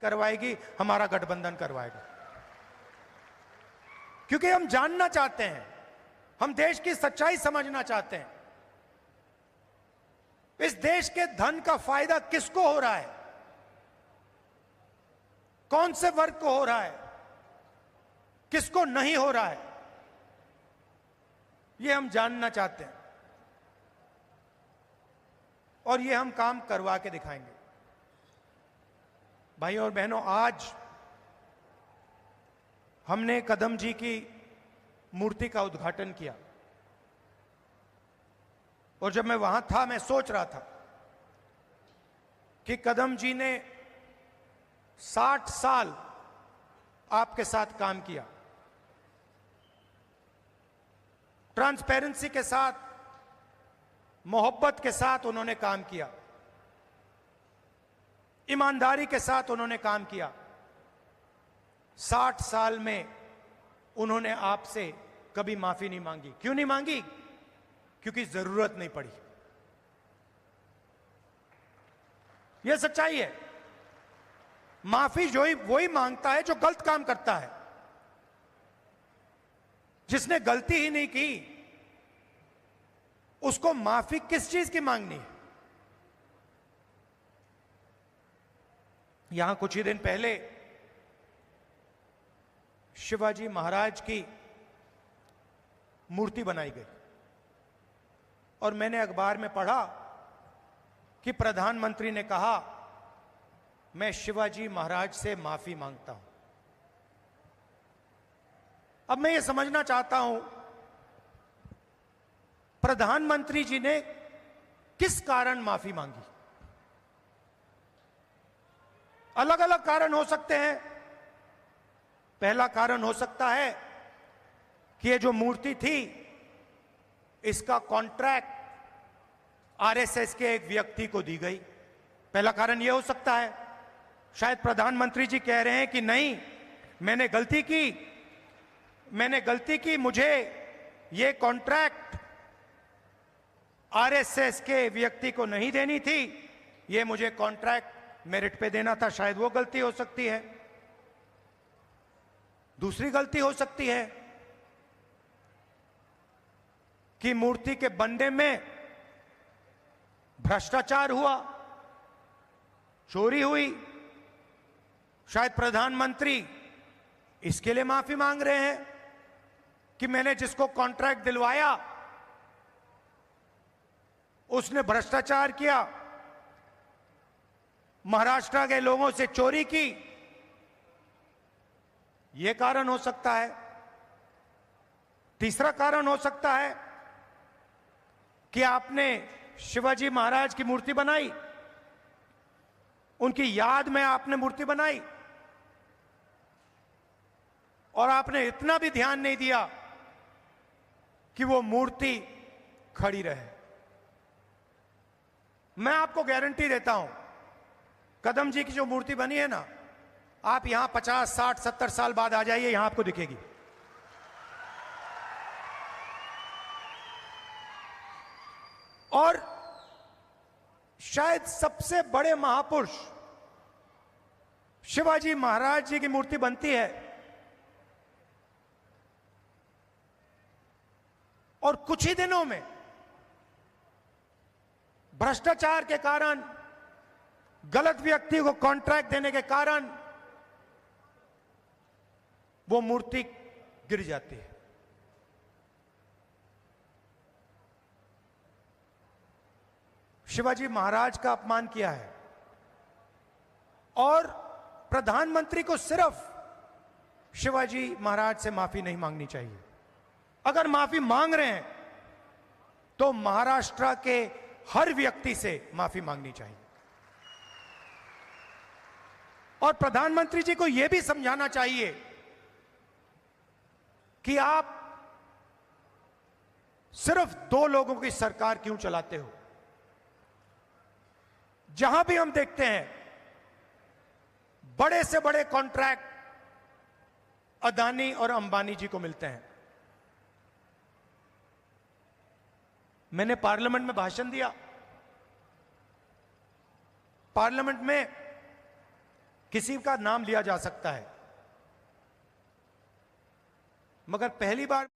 करवाएगी, हमारा गठबंधन करवाएगा। क्योंकि हम जानना चाहते हैं, हम देश की सच्चाई समझना चाहते हैं। इस देश के धन का फायदा किसको हो रहा है, कौन से वर्ग को हो रहा है, किसको नहीं हो रहा है, यह हम जानना चाहते हैं और यह हम काम करवा के दिखाएंगे। भाइयों और बहनों, आज हमने कदम जी की मूर्ति का उद्घाटन किया और जब मैं वहां था, मैं सोच रहा था कि कदम जी ने 60 साल आपके साथ काम किया, ट्रांसपेरेंसी के साथ, मोहब्बत के साथ उन्होंने काम किया, ईमानदारी के साथ उन्होंने काम किया। 60 साल में उन्होंने आपसे कभी माफी नहीं मांगी। क्यों नहीं मांगी? क्योंकि जरूरत नहीं पड़ी। यह सच्चाई है। माफी वही मांगता है जो गलत काम करता है। जिसने गलती ही नहीं की, उसको माफी किस चीज की मांगनी है? यहां कुछ ही दिन पहले शिवाजी महाराज की मूर्ति बनाई गई और मैंने अखबार में पढ़ा कि प्रधानमंत्री ने कहा, मैं शिवाजी महाराज से माफी मांगता हूं। अब मैं ये समझना चाहता हूं, प्रधानमंत्री जी ने किस कारण माफी मांगी? अलग अलग कारण हो सकते हैं। पहला कारण हो सकता है कि ये जो मूर्ति थी, इसका कॉन्ट्रैक्ट आरएसएस के एक व्यक्ति को दी गई। पहला कारण यह हो सकता है। शायद प्रधानमंत्री जी कह रहे हैं कि नहीं, मैंने गलती की, मुझे ये कॉन्ट्रैक्ट आरएसएस के व्यक्ति को नहीं देनी थी, ये मुझे कॉन्ट्रैक्ट मेरिट पे देना था। शायद वो गलती हो सकती है। दूसरी गलती हो सकती है कि मूर्ति के बनने में भ्रष्टाचार हुआ, चोरी हुई। शायद प्रधानमंत्री इसके लिए माफी मांग रहे हैं कि मैंने जिसको कॉन्ट्रैक्ट दिलवाया उसने भ्रष्टाचार किया, महाराष्ट्र के लोगों से चोरी की। यह कारण हो सकता है। तीसरा कारण हो सकता है कि आपने शिवाजी महाराज की मूर्ति बनाई, उनकी याद में आपने मूर्ति बनाई और आपने इतना भी ध्यान नहीं दिया कि वो मूर्ति खड़ी रहे। मैं आपको गारंटी देता हूं, कदम जी की जो मूर्ति बनी है ना, आप यहां 50, 60, 70 साल बाद आ जाइए, यहां आपको दिखेगी। और शायद सबसे बड़े महापुरुष शिवाजी महाराज जी की मूर्ति बनती है और कुछ ही दिनों में भ्रष्टाचार के कारण, गलत व्यक्ति को कॉन्ट्रैक्ट देने के कारण वो मूर्ति गिर जाती है। शिवाजी महाराज का अपमान किया है और प्रधानमंत्री को सिर्फ शिवाजी महाराज से माफी नहीं मांगनी चाहिए। अगर माफी मांग रहे हैं तो महाराष्ट्र के हर व्यक्ति से माफी मांगनी चाहिए। और प्रधानमंत्री जी को यह भी समझाना चाहिए कि आप सिर्फ 2 लोगों की सरकार क्यों चलाते हो। जहां भी हम देखते हैं बड़े से बड़े कॉन्ट्रैक्ट अदानी और अंबानी जी को मिलते हैं। मैंने पार्लियामेंट में भाषण दिया। पार्लियामेंट में किसी का नाम लिया जा सकता है, मगर पहली बार